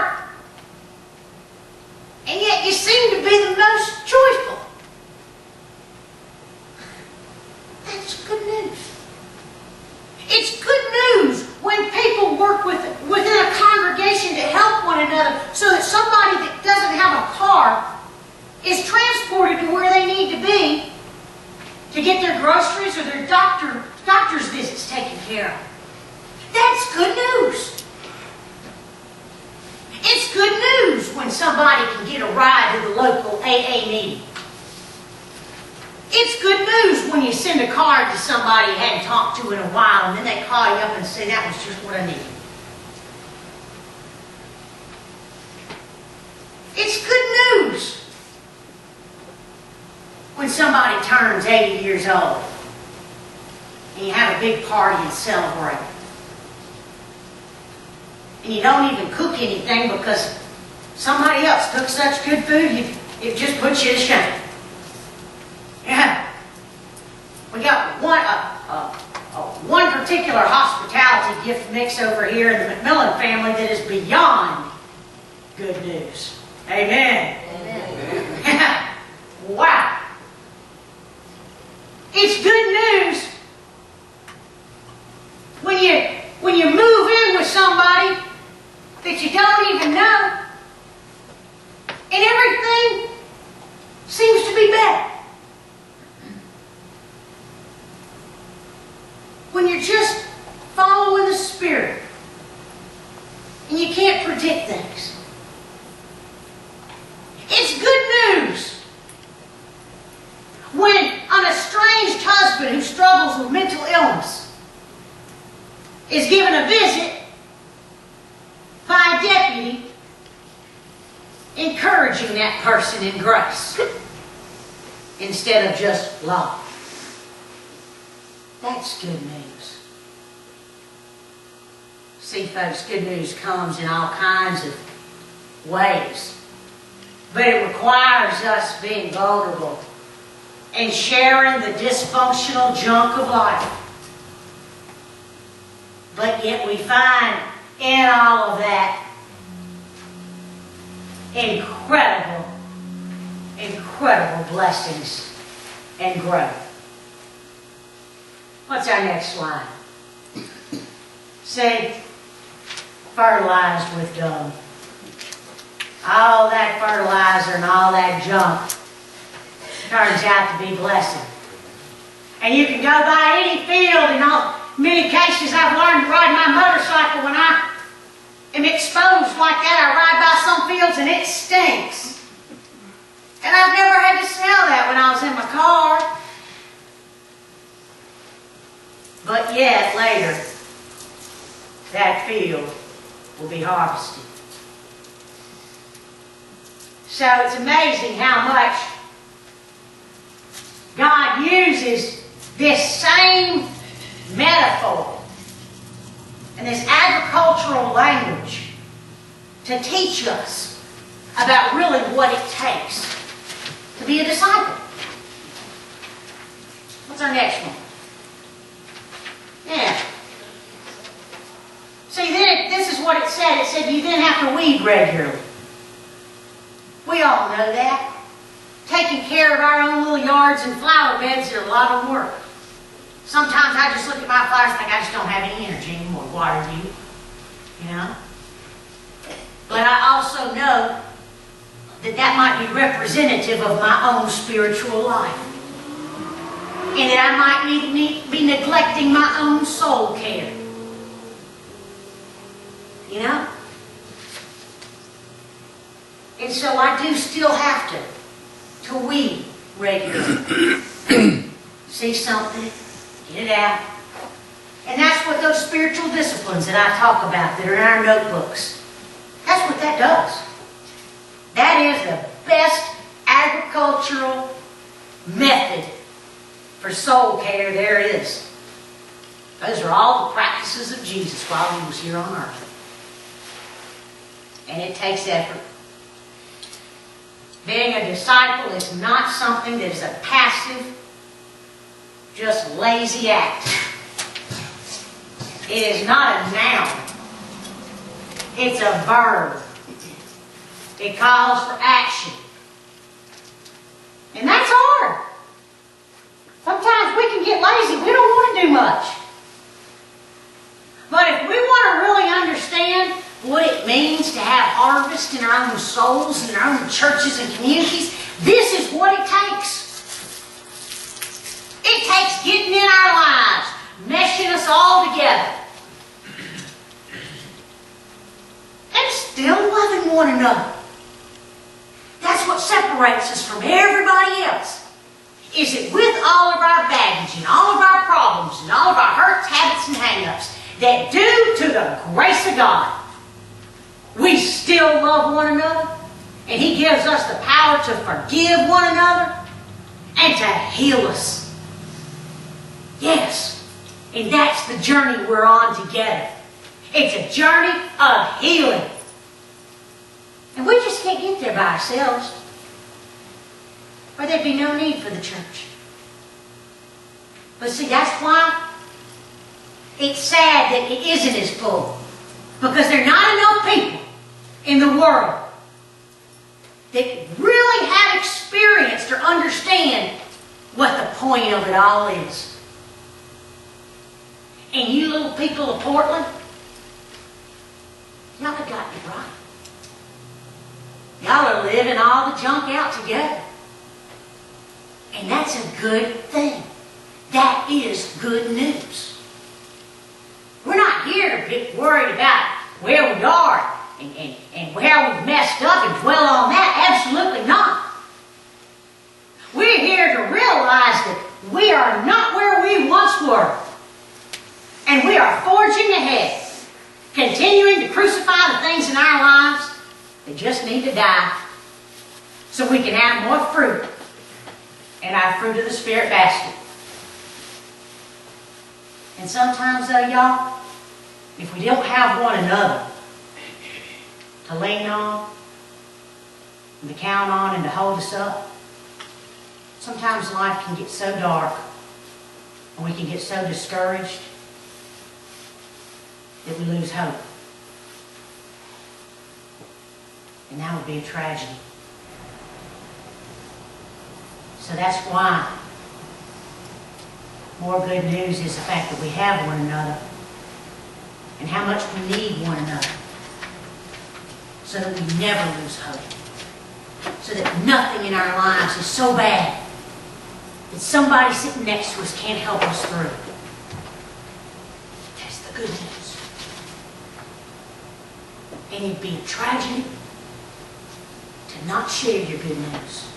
heart. And yet you seem to be the most joyful. That's good news. It's good news when people work within a congregation to help one another so that somebody that doesn't have a car is transported to where they need to be to get their groceries or their doctor's visits taken care of. That's good news. It's good news when somebody can get a ride to the local AA meeting. It's good news when you send a card to somebody you hadn't talked to in a while and then they call you up and say, that was just what I needed. It's good news when somebody turns 80 years old and you have a big party and celebrate. And you don't even cook anything because somebody else cooked such good food, it just puts you to shame. Yeah. We got one particular hospitality gift mix over here in the McMillan family that is beyond good news. Amen. Amen. Wow. It's good news when you move in with somebody that you don't even know and everything seems to be better. When you're just following the Spirit and you can't predict things. It's good news when an estranged husband who struggles with mental illness is given a visit by a deputy encouraging that person in grace instead of just love. That's good news. See, folks, good news comes in all kinds of ways. But it requires us being vulnerable and sharing the dysfunctional junk of life. But yet we find in all of that incredible, incredible blessings and growth. What's our next slide? See, fertilized with dung. All that fertilizer and all that junk turns out to be blessing. And you can go by any field, and many cases I've learned to ride my motorcycle when I am exposed like that. I ride by some fields and it stinks. And I've never had to smell that when I was in my car. But yet, later, that field will be harvested. So it's amazing how much God uses this same metaphor and this agricultural language to teach us about really what it takes to be a disciple. What's our next one? Yeah. See, then this is what it said. It said you then have to weed regularly. We all know that. Taking care of our own little yards and flower beds are a lot of work. Sometimes I just look at my flowers and think I just don't have any energy anymore. Water you. You know? But I also know that might be representative of my own spiritual life. And that I might be neglecting my own soul care. You know? And so I do still have to weed regularly. See something, get it out. And that's what those spiritual disciplines that I talk about that are in our notebooks, that's what that does. That is the best agricultural method for soul care there is. Those are all the practices of Jesus while he was here on earth. And it takes effort. Being a disciple is not something that is a passive, just lazy act. It is not a noun. It's a verb. It calls for action. And that's hard. Sometimes we can get lazy. We don't want to do much. But if we want to really understand what it means to have harvest in our own souls, in our own churches and communities, this is what it takes. It takes getting in our lives, meshing us all together, and still loving one another. That's what separates us from everybody else. Is it with all of our baggage and all of our problems and all of our hurts, habits, and hang-ups, that due to the grace of God, we still love one another, and He gives us the power to forgive one another and to heal us. Yes, and that's the journey we're on together. It's a journey of healing. And we just can't get there by ourselves, or there'd be no need for the church. But see, that's why it's sad that it isn't as full. Because there are not enough people in the world that really have experienced or understand what the point of it all is. And you little people of Portland, y'all have got it right. Y'all are living all the junk out together. And that's a good thing. That is good news. We're not here to be worried about where we are and where we've messed up and dwell on that. Absolutely not. We're here to realize that we are not where we once were. And we are forging ahead, continuing to crucify the things in our lives that just need to die so we can have more fruit in our fruit of the Spirit basket. And sometimes, y'all, if we don't have one another to lean on, and to count on, and to hold us up, sometimes life can get so dark, and we can get so discouraged that we lose hope. And that would be a tragedy. So that's why more good news is the fact that we have one another and how much we need one another so that we never lose hope. So that nothing in our lives is so bad that somebody sitting next to us can't help us through. That's the good news. And it'd be a tragedy to not share your good news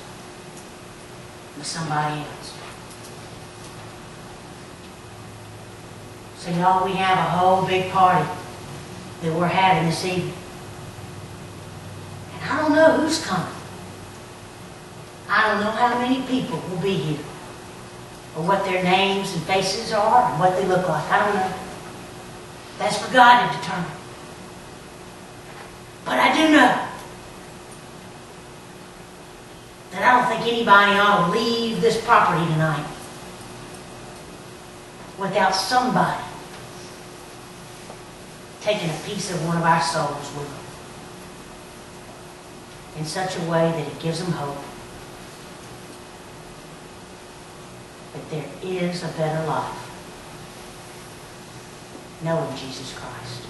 with somebody else. So y'all, we have a whole big party that we're having this evening. And I don't know who's coming. I don't know how many people will be here, or what their names and faces are, and what they look like. I don't know. That's for God to determine. But I do know that I don't think anybody ought to leave this property tonight without somebody taking a piece of one of our souls with them in such a way that it gives them hope that there is a better life knowing Jesus Christ.